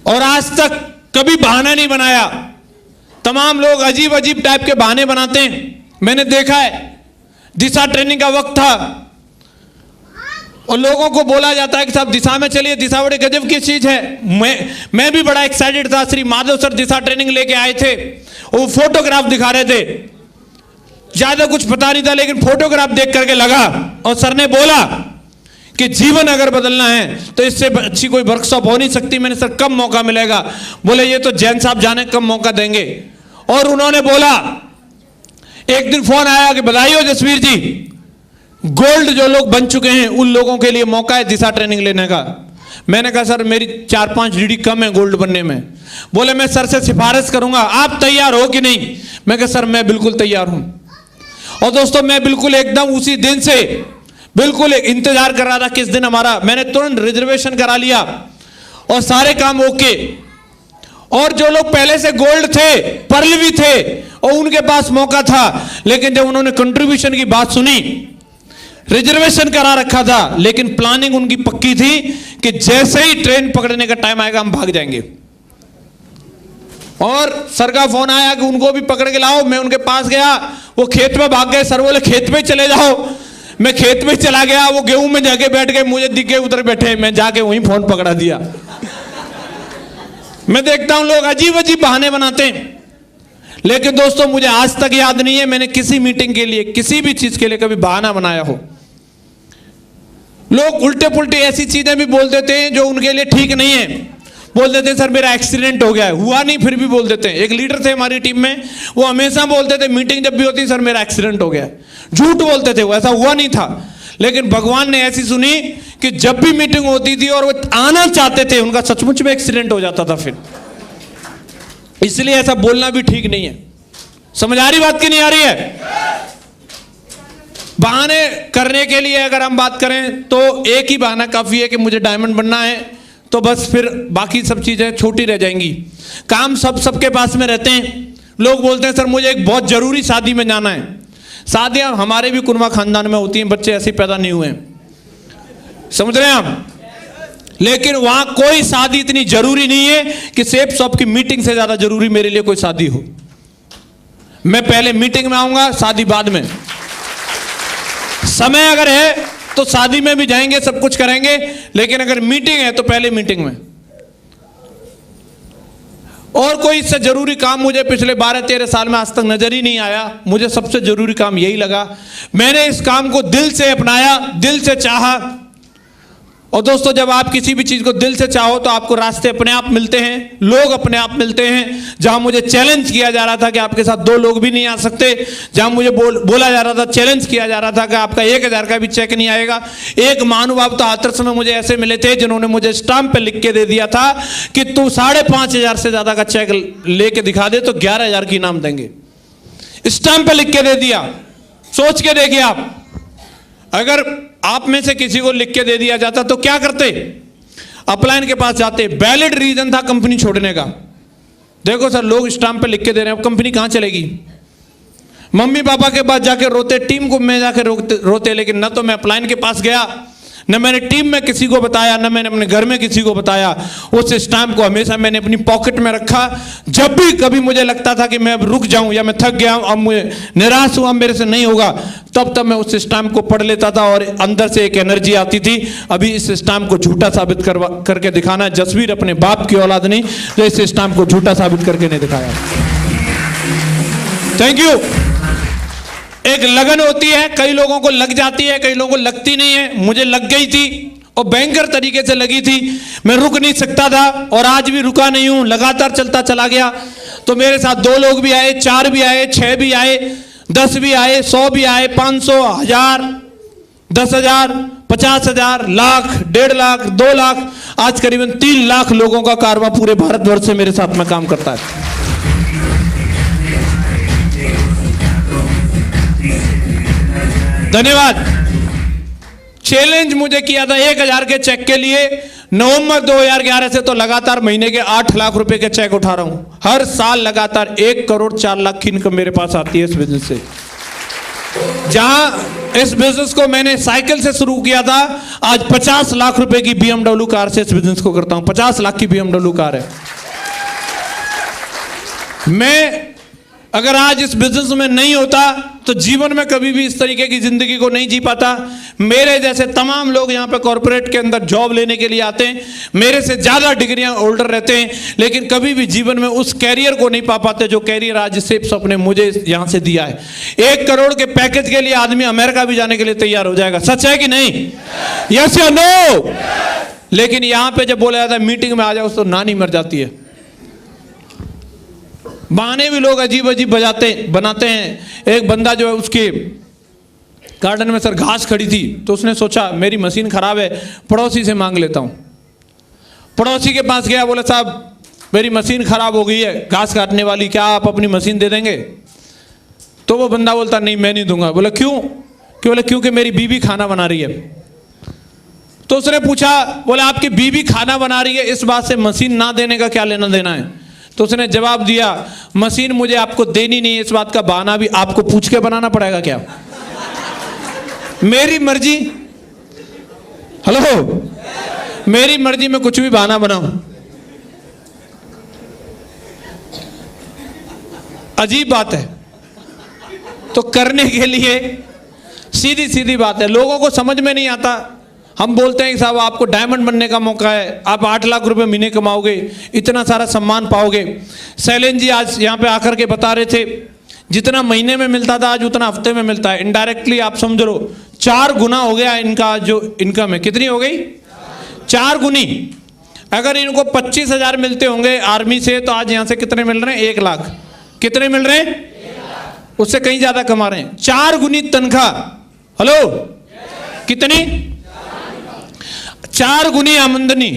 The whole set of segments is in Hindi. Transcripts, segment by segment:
और आज तक कभी बहाना नहीं बनाया। तमाम लोग अजीब अजीब टाइप के बहाने बनाते हैं, मैंने देखा है। दिशा ट्रेनिंग का वक्त था और लोगों को बोला जाता है कि साहब दिशा में चलिए, दिशा बड़े गजब की चीज है। मैं भी बड़ा एक्साइटेड था। श्री माधव सर दिशा ट्रेनिंग लेके आए थे, वो फोटोग्राफ दिखा रहे थे, ज्यादा कुछ पता नहीं था, लेकिन फोटोग्राफ देख करके लगा। और सर ने बोला कि जीवन अगर बदलना है तो इससे अच्छी कोई वर्कशॉप हो नहीं सकती। मैंने सर कब मौका मिलेगा? बोले ये तो जैन साहब जाने कब मौका देंगे। और उन्होंने बोला, एक दिन फोन आया कि बधाई हो जसवीर जी, गोल्ड जो लोग बन चुके हैं उन लोगों के लिए मौका है दिशा ट्रेनिंग लेने का। मैंने कहा सर मेरी 4-5 डीडी कम है गोल्ड बनने में। बोले मैं सर से सिफारिश करूंगा, आप तैयार हो कि नहीं? मैं कहा सर मैं बिल्कुल तैयार हूं। और दोस्तों मैं बिल्कुल एकदम उसी दिन से बिल्कुल इंतजार कर रहा था किस दिन हमारा, मैंने तुरंत रिजर्वेशन करा लिया और सारे काम ओके। और जो लोग पहले से गोल्ड थे, पर्ल भी थे और उनके पास मौका था, लेकिन जब उन्होंने कंट्रीब्यूशन की बात सुनी, रिजर्वेशन करा रखा था, लेकिन प्लानिंग उनकी पक्की थी कि जैसे ही ट्रेन पकड़ने का टाइम आएगा हम भाग जाएंगे। और सर का फोन आया कि उनको भी पकड़ के लाओ। मैं उनके पास गया, वो खेत में भाग गए। सर बोले खेत में चले जाओ। मैं खेत में चला गया, वो गेहूं में जाके बैठ गए, मुझे दिखे उधर बैठे, मैं जाके वहीं फोन पकड़ा दिया। मैं देखता हूं लोग अजीब अजीब बहाने बनाते हैं, लेकिन दोस्तों मुझे आज तक याद नहीं है मैंने किसी मीटिंग के लिए, किसी भी चीज के लिए कभी बहाना बनाया हो। लोग उल्टे पुल्टे ऐसी चीजें भी बोल देते हैं जो उनके लिए ठीक नहीं है। बोल देते हैं सर मेरा एक्सीडेंट हो गया है, हुआ नहीं फिर भी बोल देते हैं। एक लीडर थे हमारी टीम में, वो हमेशा बोलते थे मीटिंग जब भी होती सर मेरा एक्सीडेंट हो गया है। झूठ बोलते थे, वो ऐसा हुआ नहीं था। लेकिन भगवान ने ऐसी सुनी कि जब भी मीटिंग होती थी और वो आना चाहते थे, उनका सचमुच में एक्सीडेंट हो जाता था फिर। इसलिए ऐसा बोलना भी ठीक नहीं है। समझ आ रही बात की नहीं आ रही है? बहाने करने के लिए अगर हम बात करें तो एक ही बहाना काफी है कि मुझे डायमंड बनना है, तो बस फिर बाकी सब चीजें छोटी रह जाएंगी। काम सबके पास में रहते हैं। लोग बोलते हैं सर मुझे एक बहुत जरूरी शादी में जाना है। शादियां हमारे भी कुनवा खानदान में होती हैं, बच्चे ऐसे पैदा नहीं हुए, समझ रहे हैं आप? लेकिन वहां कोई शादी इतनी जरूरी नहीं है कि सेफ शॉप की मीटिंग से ज्यादा जरूरी मेरे लिए कोई शादी हो। मैं पहले मीटिंग में आऊंगा, शादी बाद में। समय अगर है तो शादी में भी जाएंगे, सब कुछ करेंगे, लेकिन अगर मीटिंग है तो पहले मीटिंग में। और कोई इससे जरूरी काम मुझे पिछले 12-13 साल में आज तक नजर ही नहीं आया। मुझे सबसे जरूरी काम यही लगा। मैंने इस काम को दिल से अपनाया, दिल से चाहा। और दोस्तों जब आप किसी भी चीज को दिल से चाहो तो आपको रास्ते अपने आप मिलते हैं, लोग अपने आप मिलते हैं। जहां मुझे चैलेंज किया जा रहा था कि आपके साथ 2 लोग भी नहीं आ सकते, जहां मुझे बोला जा रहा था, चैलेंज किया जा रहा था कि आपका 1000 का भी चेक नहीं आएगा। एक महानुभाव तो आदर्श में मुझे ऐसे मिले थे जिन्होंने मुझे स्टाम्प पे लिख के दे दिया था कि तू 5,500 से ज्यादा का चेक लेके दिखा दे तो 11,000 की इनाम देंगे। स्टाम्प पे लिख के दे दिया। सोच के देखिए आप, अगर आप में से किसी को लिख के दे दिया जाता तो क्या करते? अपलाइन के पास जाते। वैलिड रीजन था कंपनी छोड़ने का। देखो सर लोग स्टाम्प पे लिख के दे रहे हैं, अब कंपनी कहां चलेगी? मम्मी पापा के पास जाके रोते, टीम को में जाके रोते, लेकिन न तो मैं अपलाइन के पास गया, न मैंने टीम में किसी को बताया, न मैंने अपने घर में किसी को बताया। उस स्टाम्प को हमेशा मैंने अपनी पॉकेट में रखा। जब भी कभी मुझे लगता था कि मैं अब रुक जाऊं या मैं थक गया हूं, अब मुझे निराश हुआ, मेरे से नहीं होगा, तब मैं उस स्टाम्प को पढ़ लेता था और अंदर से एक एनर्जी आती थी, अभी इस स्टाम्प को झूठा साबित करके दिखाना है। जसवीर अपने बाप की औलाद नहीं तो इस स्टाम्प को झूठा साबित करके नहीं दिखाया। Thank you. एक लगन होती है, कई लोगों को लग जाती है, कई लोगों को लगती नहीं है। मुझे लग गई थी और भयंकर तरीके से लगी थी। मैं रुक नहीं सकता था और आज भी रुका नहीं हूं, लगातार चलता चला गया। तो मेरे साथ 2 लोग भी आए, 4 भी आए, 6 भी आए, 10 भी आए, 100 भी आए, 500, 1000, 10,000, 50,000, लाख, 1.5 लाख, 2 लाख, आज करीबन 3 लाख लोगों का कारवां पूरे भारतवर्ष से मेरे साथ में काम करता है। धन्यवाद। चैलेंज मुझे किया था 1000 के चेक के लिए। नवंबर 2011 से तो लगातार महीने के 8 लाख रुपए के चेक उठा रहा हूं। हर साल लगातार 1 करोड़ 4 लाख की इनकम मेरे पास आती है इस बिजनेस से। जहां इस बिजनेस को मैंने साइकिल से शुरू किया था, आज 50 लाख रुपए की BMW कार से इस बिजनेस को करता हूं। 50 लाख की BMW कार है। मैं अगर आज इस बिजनेस में नहीं होता तो जीवन में कभी भी इस तरीके की जिंदगी को नहीं जी पाता। मेरे जैसे तमाम लोग यहाँ पे कॉर्पोरेट के अंदर जॉब लेने के लिए आते हैं, मेरे से ज्यादा डिग्रियां होल्डर रहते हैं, लेकिन कभी भी जीवन में उस कैरियर को नहीं पा पाते जो कैरियर आज सेप्स ने मुझे यहाँ से दिया है। 1 करोड़ के पैकेज के लिए आदमी अमेरिका भी जाने के लिए तैयार हो जाएगा। सच है कि नहीं? यस या नो? लेकिन यहाँ पे जब बोला जाता है मीटिंग में आ जाओ तो नानी मर जाती है। बहाने भी लोग अजीब अजीब बनाते हैं। एक बंदा जो है उसके गार्डन में सर घास खड़ी थी तो उसने सोचा मेरी मशीन खराब है, पड़ोसी से मांग लेता हूं। पड़ोसी के पास गया, बोला साहब मेरी मशीन खराब हो गई है घास काटने वाली, क्या आप अपनी मशीन दे देंगे? तो वो बंदा बोलता नहीं मैं नहीं दूंगा। बोला क्यों? बोला क्योंकि मेरी बीवी खाना बना रही है। तो उसने पूछा, बोला आपकी बीवी खाना बना रही है, इस बात से मशीन ना देने का क्या लेना देना है? तो उसने जवाब दिया मशीन मुझे आपको देनी नहीं है, इस बात का बहाना भी आपको पूछ के बनाना पड़ेगा क्या? मेरी मर्जी। हेलो, मेरी मर्जी में कुछ भी बहाना बनाऊं। अजीब बात है। तो करने के लिए सीधी सीधी बात है, लोगों को समझ में नहीं आता। हम बोलते हैं कि साहब आपको डायमंड बनने का मौका है, आप 8 लाख रुपए महीने कमाओगे, इतना सारा सम्मान पाओगे। शैलेंद्र जी आज यहाँ पे आकर के बता रहे थे जितना महीने में मिलता था आज उतना हफ्ते में मिलता है। इनडायरेक्टली आप समझ लो 4 गुना हो गया इनका जो इनकम है। कितनी हो गई? 4 गुनी। अगर इनको 25,000 मिलते होंगे आर्मी से तो आज यहाँ से कितने मिल रहे हैं? 1 लाख। कितने मिल रहे हैं? उससे कहीं ज्यादा कमा रहे हैं। 4 गुनी तनख्वाह। हेलो, कितनी? 4 गुनी आमदनी।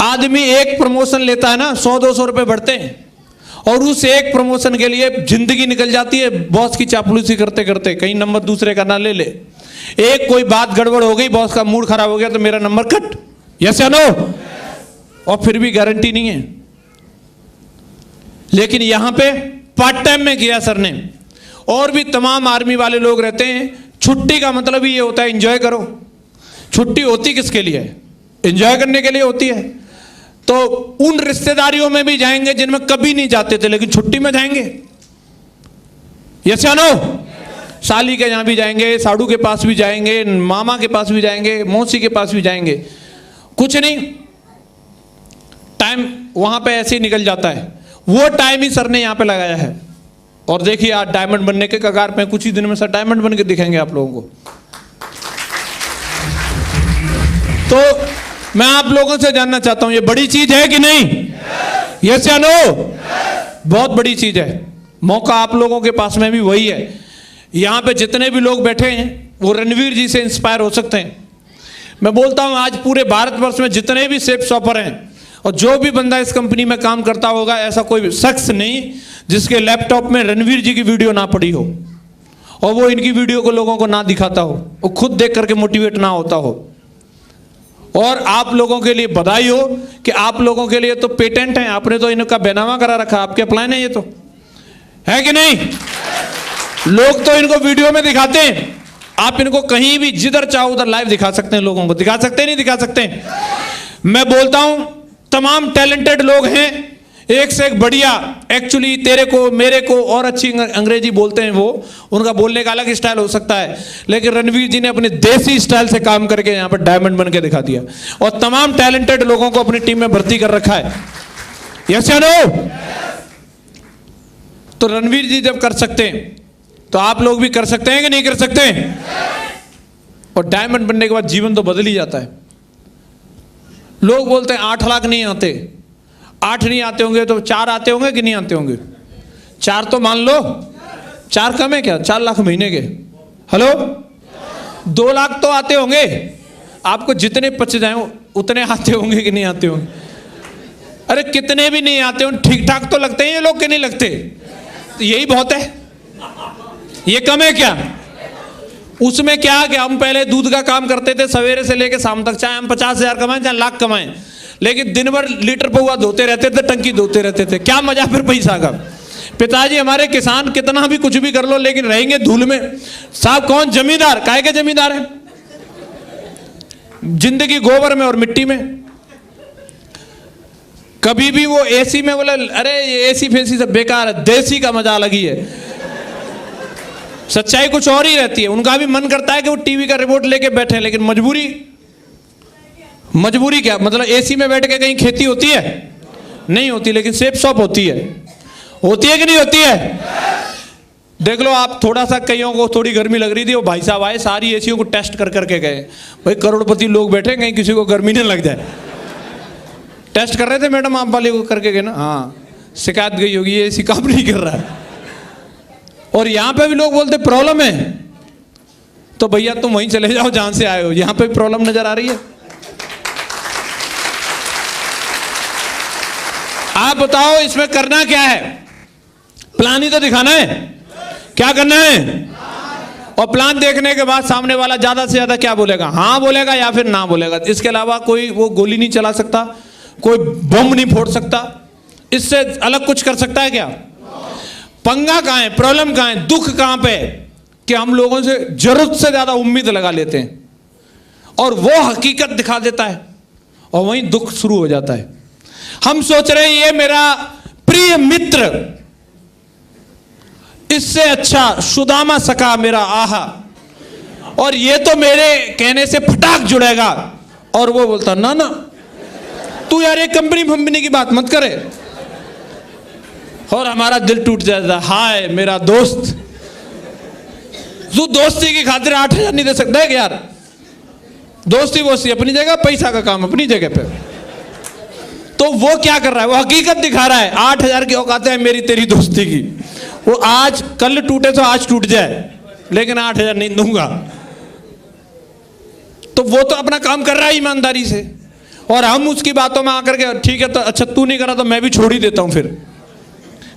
आदमी एक प्रमोशन लेता है ना, 100-200 रुपए बढ़ते हैं और उस एक प्रमोशन के लिए जिंदगी निकल जाती है बॉस की चापलूसी करते करते, कहीं नंबर दूसरे का ना ले ले। एक कोई बात गड़बड़ हो गई, बॉस का मूड खराब हो गया तो मेरा नंबर कट। यस या नो? और फिर भी गारंटी नहीं है। लेकिन यहां पे पार्ट टाइम में किया सर ने। और भी तमाम आर्मी वाले लोग रहते हैं। छुट्टी का मतलब ही ये होता है एंजॉय करो। छुट्टी होती किसके लिए है? एंजॉय करने के लिए होती है। तो उन रिश्तेदारियों में भी जाएंगे जिनमें कभी नहीं जाते थे लेकिन छुट्टी में जाएंगे। यस या नो? साली के यहां भी जाएंगे, साड़ू के पास भी जाएंगे, मामा के पास भी जाएंगे, मौसी के पास भी जाएंगे। कुछ नहीं, टाइम वहां पे ऐसे ही निकल जाता है। वो टाइम ही सर ने यहां पे लगाया है। और देखिए आज डायमंड बनने के कगार पे, कुछ ही दिन में सर डायमंड बन के दिखेंगे आप लोगों को। तो मैं आप लोगों से जानना चाहता हूं ये बड़ी चीज है कि नहीं? यस या नो? बहुत बड़ी चीज है। मौका आप लोगों के पास में भी वही है। यहां पे जितने भी लोग बैठे हैं वो रणवीर जी से इंस्पायर हो सकते हैं। मैं बोलता हूं आज पूरे भारतवर्ष में जितने भी सेफ शॉपर हैं और जो भी बंदा इस कंपनी में काम करता होगा, ऐसा कोई शख्स नहीं जिसके लैपटॉप में रणवीर जी की वीडियो ना पड़ी हो और वो इनकी वीडियो को लोगों को ना दिखाता हो, वो खुद देख करके मोटिवेट ना होता हो। और आप लोगों के लिए बधाई हो कि आप लोगों के लिए तो पेटेंट है, आपने तो इनका बैनामा करा रखा, आपके प्लान है ये तो, है कि नहीं? लोग तो इनको वीडियो में दिखाते हैं, आप इनको कहीं भी जिधर चाहो उधर लाइव दिखा सकते हैं, लोगों को दिखा सकते हैं, नहीं दिखा सकते? मैं बोलता हूं तमाम टैलेंटेड लोग हैं, एक से एक बढ़िया। एक्चुअली तेरे को मेरे को और अच्छी अंग्रेजी बोलते हैं वो, उनका बोलने का अलग स्टाइल हो सकता है, लेकिन रणवीर जी ने अपने देसी स्टाइल से काम करके यहाँ पर डायमंड बन के दिखा दिया और तमाम टैलेंटेड लोगों को अपनी टीम में भर्ती कर रखा है। यस या नो? तो रणवीर जी जब कर सकते हैं तो आप लोग भी कर सकते हैं कि नहीं कर सकते? और डायमंड बनने के बाद जीवन तो बदल ही जाता है। लोग बोलते हैं 8 लाख नहीं आते, 8 नहीं आते होंगे तो 4 आते होंगे कि नहीं आते होंगे? 4 तो मान लो, 4 कम है क्या? 4 लाख महीने के। हेलो, 2 लाख तो आते होंगे। आपको जितने पच जाए उतने आते होंगे कि नहीं आते होंगे? अरे कितने भी नहीं आते होंगे, ठीक ठाक तो लगते हैं ये लोग के नहीं लगते? तो यही बहुत है, ये कम है क्या? उसमें क्या कि हम पहले दूध का काम करते थे सवेरे से लेकर शाम तक, चाहे हम 50,000 कमाएं चाहे लाख कमाएं, लेकिन दिन भर लीटर पौवा धोते रहते थे, टंकी धोते रहते थे। क्या मजा फिर पैसा का? पिताजी हमारे किसान, कितना भी कुछ भी कर लो लेकिन रहेंगे धूल में। साहब कौन? जमींदार। काहे के जमींदार है? जिंदगी गोबर में और मिट्टी में। कभी भी वो एसी में बोले अरे ये एसी फेसी सब बेकार है, देसी का मजा अलग ही है। सच्चाई कुछ और ही रहती है। उनका भी मन करता है कि वो टीवी का रिमोट लेके बैठे, लेकिन मजबूरी क्या? मतलब एसी में बैठ के कहीं खेती होती है? नहीं होती, लेकिन सेफ शॉप होती है। होती है कि नहीं होती है? देख लो आप, थोड़ा सा कईयों को थोड़ी गर्मी लग रही थी, वो भाई साहब आए, सारी एसीओ को टेस्ट कर करके गए। भाई करोड़पति लोग बैठे, कहीं किसी को गर्मी नहीं लग जाए। टेस्ट कर रहे थे मैडम आप वाले को करके गए ना? हाँ, शिकायत गई होगी ये एसी काम नहीं कर रहा है। और यहां पे भी लोग बोलते प्रॉब्लम है, तो भैया तुम वहीं चले जाओ जहां से आए हो, यहां पे भी प्रॉब्लम नजर आ रही है। आप बताओ इसमें करना क्या है? प्लान ही तो दिखाना है। क्या करना है? और प्लान देखने के बाद सामने वाला ज्यादा से ज्यादा क्या बोलेगा? हाँ बोलेगा या फिर ना बोलेगा। इसके अलावा कोई वो गोली नहीं चला सकता, कोई बम नहीं फोड़ सकता, इससे अलग कुछ कर सकता है क्या? पंगा कहां है? प्रॉब्लम कहां है? दुख कहां पे? कि हम लोगों से जरूरत से ज्यादा उम्मीद लगा लेते हैं और वो हकीकत दिखा देता है और वहीं दुख शुरू हो जाता है। हम सोच रहे हैं ये मेरा प्रिय मित्र, इससे अच्छा सुदामा सखा मेरा आहा, और ये तो मेरे कहने से फटाक जुड़ेगा। और वो बोलता ना ना तू यार एक कंपनी की बात मत करे। और हमारा दिल टूट जाता, हाय मेरा दोस्त, तू दोस्ती की खातिर 8,000 नहीं दे सकता है यार? दोस्ती वोस्ती अपनी जगह, पैसा का काम अपनी जगह पे। तो वो क्या कर रहा है? वो हकीकत दिखा रहा है। 8,000 की औकात है मेरी तेरी दोस्ती की। वो आज कल टूटे तो आज टूट जाए, लेकिन 8,000 नहीं दूंगा। तो वो तो अपना काम कर रहा है ईमानदारी से, और हम उसकी बातों में आकर के ठीक है तो अच्छा तू नहीं करा तो मैं भी छोड़ ही देता हूं। फिर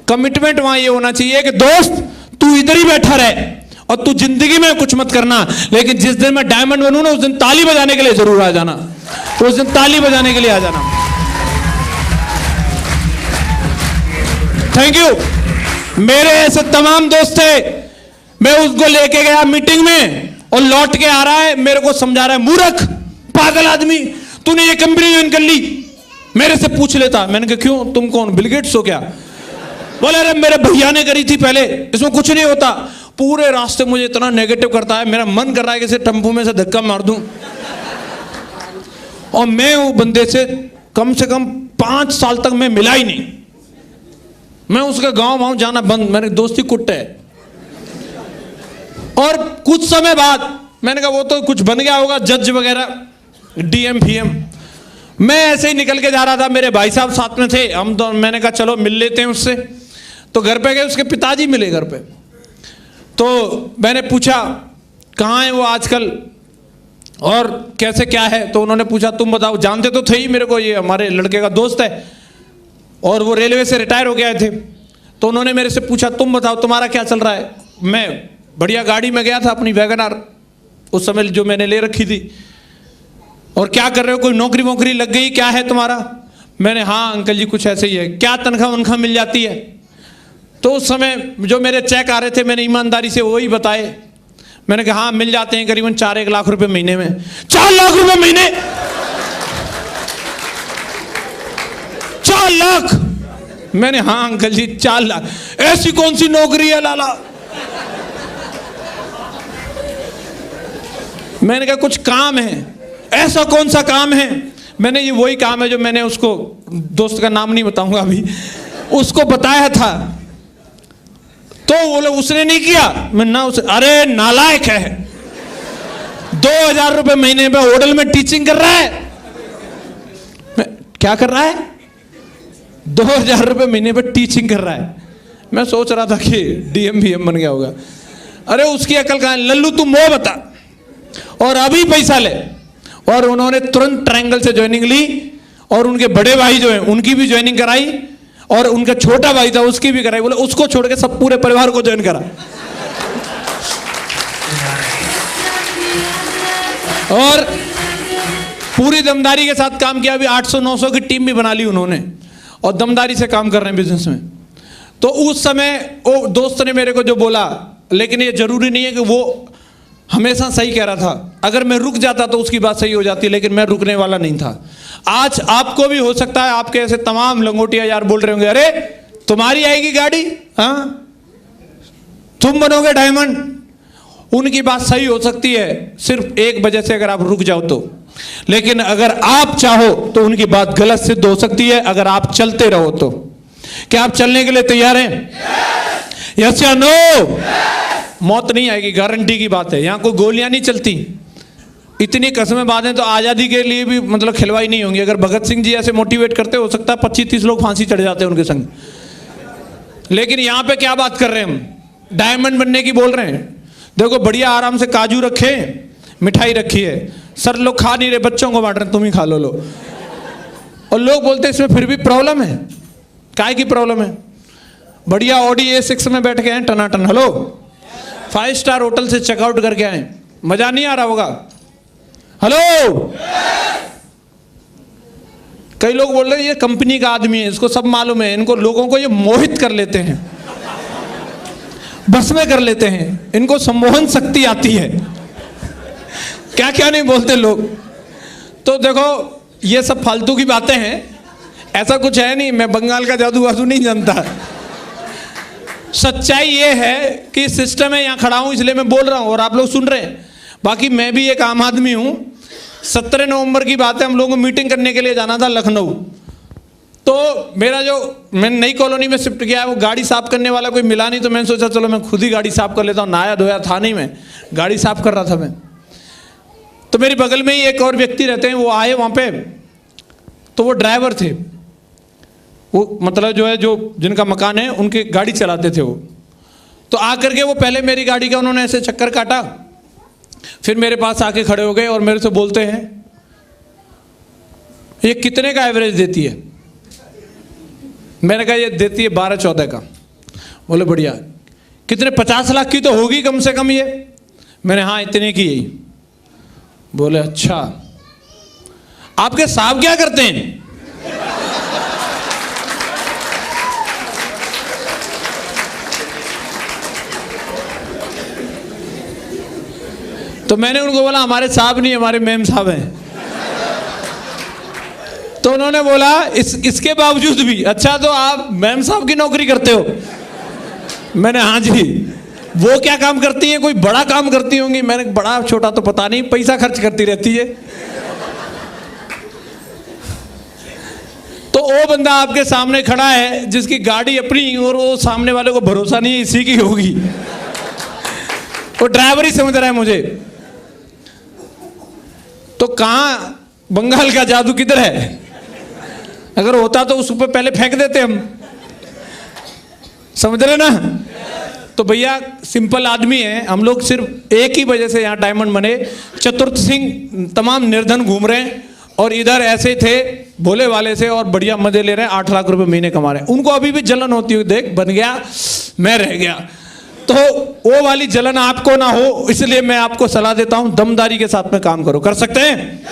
कमिटमेंट वहां ये होना चाहिए कि दोस्त तू इधर ही बैठा रहे और तू जिंदगी में कुछ मत करना, लेकिन जिस दिन मैं डायमंड बनूं ना उस दिन ताली बजाने के लिए जरूर आ जाना। उस दिन ताली बजाने के लिए आ जाना। Thank you. मेरे ऐसे तमाम दोस्त थे, मैं उसको लेके गया मीटिंग में और लौट के आ रहा है, मेरे को समझा रहा है मूर्ख पागल आदमी, तूने ये कंपनी ज्वाइन कर ली। मेरे से पूछ लेता। मैंने कहा क्यों, तुम कौन, बिल गेट्स हो क्या? बोले अरे मेरे भैया ने करी थी पहले, इसमें कुछ नहीं होता। पूरे रास्ते मुझे इतना नेगेटिव करता है, मेरा मन कर रहा है कि इसे टेम्पो में से धक्का मार दूं। और मैं वो बंदे से कम 5 साल तक मैं मिला ही नहीं। मैं उसका गांव जाना बंद, मेरी दोस्ती कुट है। और कुछ समय बाद मैंने कहा वो तो कुछ बन गया होगा, जज वगैरह, डीएम फीएम। मैं ऐसे ही निकल के जा रहा था, मेरे भाई साहब साथ में थे, हम तो मैंने कहा चलो मिल लेते हैं उससे। तो घर पे गए, उसके पिताजी मिले घर पे। तो मैंने पूछा कहाँ है वो आजकल और कैसे क्या है? तो उन्होंने पूछा तुम बताओ। जानते तो थे ही मेरे को, ये हमारे लड़के का दोस्त है और वो रेलवे से रिटायर हो गए थे। तो उन्होंने मेरे से पूछा तुम बताओ तुम्हारा क्या चल रहा है? मैं बढ़िया गाड़ी में गया था, अपनी वैगनआर उस समय जो मैंने ले रखी थी। और क्या कर रहे हो, कोई नौकरी वोकरी लग गई, क्या है तुम्हारा? मैंने हाँ अंकल जी कुछ ऐसे ही है। क्या तनख्वाह वनख्वाह मिल जाती है? तो उस समय जो मेरे चेक आ रहे थे मैंने ईमानदारी से वही बताए। मैंने कहा हाँ मिल जाते हैं करीबन 4-1 लाख रुपए महीने में। 4 लाख रुपए महीने? 4 लाख? मैंने हाँ अंकल जी 4 लाख। ऐसी कौन सी नौकरी है लाला? मैंने कहा कुछ काम है। ऐसा कौन सा काम है? मैंने ये वही काम है जो मैंने उसको, दोस्त का नाम नहीं बताऊंगा अभी, उसको बताया था। तो बोले उसने नहीं किया। मैं ना उसे, अरे नालायक है, 2,000 रुपए महीने में होटल में टीचिंग कर रहा है। मैं क्या कर रहा है? 2,000 रुपए महीने पे टीचिंग कर रहा है। मैं सोच रहा था कि डीएम बीएम बन गया होगा। अरे उसकी अकल कहां है? लल्लू तुम वो बता और अभी पैसा ले। और उन्होंने तुरंत ट्रायंगल से ज्वाइनिंग ली और उनके बड़े भाई जो हैं उनकी भी ज्वाइनिंग कराई और उनका छोटा भाई था उसकी भी कराई। बोले उसको छोड़ के सब पूरे परिवार को ज्वाइन करा। और पूरी दमदारी के साथ काम किया। अभी 800-900 की टीम भी बना ली उन्होंने और दमदारी से काम कर रहे हैं बिजनेस में। तो उस समय वो दोस्त ने मेरे को जो बोला, लेकिन ये जरूरी नहीं है कि वो हमेशा सही कह रहा था। अगर मैं रुक जाता तो उसकी बात सही हो जाती, लेकिन मैं रुकने वाला नहीं था। आज आपको भी हो सकता है, आपके ऐसे तमाम लंगोटिया यार बोल रहे होंगे, अरे तुम्हारी आएगी गाड़ी, हाँ तुम बनोगे डायमंड। उनकी बात सही हो सकती है सिर्फ एक वजह से, अगर आप रुक जाओ तो। लेकिन अगर आप चाहो तो उनकी बात गलत सिद्ध हो सकती है अगर आप चलते रहो तो। क्या आप चलने के लिए तैयार हैं? यस या नो? मौत नहीं आएगी, गारंटी की बात है। यहां कोई गोलियां नहीं चलती। इतनी कसमें बातें तो आजादी के लिए भी मतलब खिलवाई नहीं होंगी। अगर भगत सिंह जी ऐसे मोटिवेट करते, हो सकता है 25-30 लोग फांसी चढ़ जाते हैं उनके संग। लेकिन यहां पे क्या बात कर रहे हैं हम? डायमंड बनने की बोल रहे हैं। देखो बढ़िया आराम से काजू रखे, मिठाई रखी है, सर लोग खा नहीं रहे, बच्चों को बांट रहे, तुम ही खा लो। और लोग बोलते हैं इसमें फिर भी प्रॉब्लम है। काय की प्रॉब्लम है? बढ़िया ऑडी A6 में बैठ के आए टनाटन, हेलो 5 स्टार होटल से चेकआउट करके आए, मजा नहीं आ रहा होगा? हेलो कई लोग बोल रहे हैं ये कंपनी का आदमी है, इसको सब मालूम है, इनको लोगों को ये मोहित कर लेते हैं, बस में कर लेते हैं, इनको सम्मोहन शक्ति आती है। क्या क्या नहीं बोलते लोग। तो देखो ये सब फालतू की बातें हैं, ऐसा कुछ है नहीं। मैं बंगाल का जादू वादू नहीं जानता। सच्चाई ये है कि सिस्टम है, यहाँ खड़ा हूं इसलिए मैं बोल रहा हूं और आप लोग सुन रहे हैं। बाकी मैं भी एक आम आदमी हूं। 17 नवंबर की बात है, हम लोगों को मीटिंग करने के लिए जाना था लखनऊ। तो मेरा जो मैंने नई कॉलोनी में शिफ्ट किया है, वो गाड़ी साफ करने वाला कोई मिला नहीं, तो मैंने सोचा चलो मैं खुद ही गाड़ी साफ कर लेता हूँ। नहाया धोया था नहीं, मैं गाड़ी साफ कर रहा था मैं। तो मेरे बगल में ही एक और व्यक्ति रहते हैं, वो आए वहाँ पे। तो वो ड्राइवर थे, वो मतलब जो है जो जिनका मकान है उनकी गाड़ी चलाते थे वो। तो आकर के वो पहले मेरी गाड़ी का उन्होंने ऐसे चक्कर काटा, फिर मेरे पास आके खड़े हो गए और मेरे से बोलते हैं ये कितने का एवरेज देती है? मैंने कहा ये देती है 12-14 का। बोले बढ़िया। कितने? 50 लाख की तो होगी कम से कम ये। मैंने हाँ इतने की ही। बोले अच्छा, आपके साहब क्या करते हैं? तो मैंने उनको बोला हमारे साहब नहीं, हमारे मेम साहब हैं। तो उन्होंने बोला इसके बावजूद भी अच्छा, तो आप मैम साहब की नौकरी करते हो? मैंने हाँ जी। वो क्या काम करती हैं? कोई बड़ा काम करती होंगी। मैंने बड़ा छोटा तो पता नहीं, पैसा खर्च करती रहती है। तो वो बंदा आपके सामने खड़ा है जिसकी गाड़ी अपनी, और वो सामने वाले को भरोसा नहीं है इसी की होगी, वो ड्राइवर ही समझ रहा है मुझे। तो कहां बंगाल का जादू किधर है? अगर होता तो उस पर पहले फेंक देते हम, समझ रहे ना? तो भैया सिंपल आदमी है हम लोग, सिर्फ एक ही वजह से यहाँ डायमंड बने। चतुर्थ सिंह तमाम निर्धन घूम रहे हैं और इधर ऐसे थे भोले वाले से और बढ़िया मजे ले रहे हैं, 8 लाख रुपए महीने कमा रहे हैं। उनको अभी भी जलन होती है, देख बन गया मैं रह गया। तो वो वाली जलन आपको ना हो, इसलिए मैं आपको सलाह देता हूं दमदारी के साथ में काम करो। कर सकते हैं?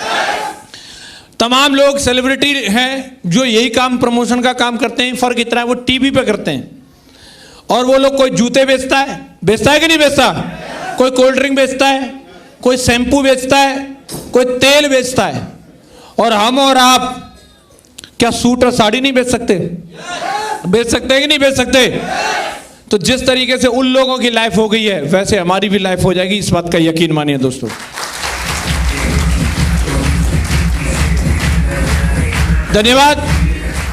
तमाम लोग सेलिब्रिटी हैं जो यही काम, प्रमोशन का काम करते हैं। फर्क इतना है वो टीवी पे करते हैं और वो लोग, कोई जूते बेचता है कि नहीं बेचता, कोई कोल्ड ड्रिंक बेचता है, कोई शैम्पू बेचता है, कोई तेल बेचता है। और हम और आप क्या सूट और साड़ी नहीं बेच सकते? बेच सकते हैं कि नहीं बेच सकते? तो जिस तरीके से उन लोगों की लाइफ हो गई है वैसे हमारी भी लाइफ हो जाएगी, इस बात का यकीन मानिए दोस्तों। धन्यवाद।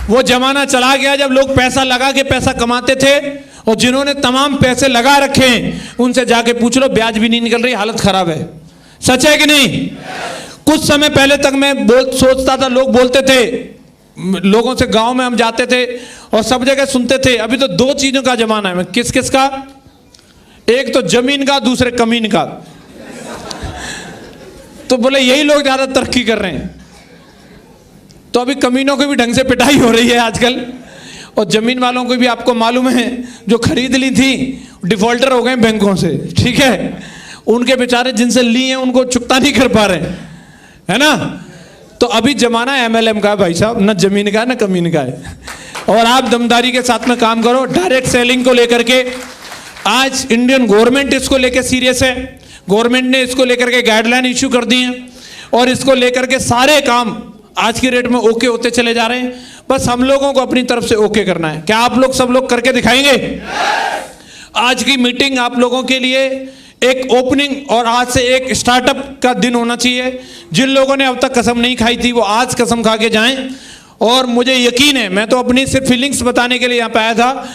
वो जमाना चला गया जब लोग पैसा लगा के पैसा कमाते थे, और जिन्होंने तमाम पैसे लगा रखे हैं उनसे जाके पूछ लो, ब्याज भी नहीं निकल रही, हालत खराब है। सच है कि नहीं? कुछ समय पहले तक मैं सोचता था, लोग बोलते थे, लोगों से गांव में हम जाते थे और सब जगह सुनते थे अभी तो 2 चीजों का जमाना है। किस किस का? एक तो जमीन का, दूसरे कमीन का। तो बोले यही लोग ज्यादा तरक्की कर रहे हैं। तो अभी कमीनों की भी ढंग से पिटाई हो रही है आजकल, और जमीन वालों को भी आपको मालूम है जो खरीद ली थी डिफॉल्टर हो गए बैंकों से, ठीक है? उनके बेचारे जिनसे ली हैं उनको चुकता नहीं कर पा रहे, है ना? तो अभी जमाना MLM का है भाई साहब, न जमीन का है न कमीन का है। और आप दमदारी के साथ में काम करो। डायरेक्ट सेलिंग को लेकर के आज इंडियन गवर्नमेंट इसको लेकर सीरियस है। गवर्नमेंट ने इसको लेकर के गाइडलाइन इश्यू कर दी हैं और इसको लेकर के सारे काम आज की डेट में ओके होते चले जा रहे हैं। बस हम लोगों को अपनी तरफ से ओके करना है। क्या आप लोग सब लोग करके दिखाएंगे? आज की मीटिंग आप लोगों के लिए एक ओपनिंग और आज से एक स्टार्टअप का दिन होना चाहिए। जिन लोगों ने अब तक कसम नहीं खाई थी वो आज कसम खा के जाएं। और मुझे यकीन है, मैं तो अपनी सिर्फ फीलिंग्स बताने के लिए यहाँ पे आया था।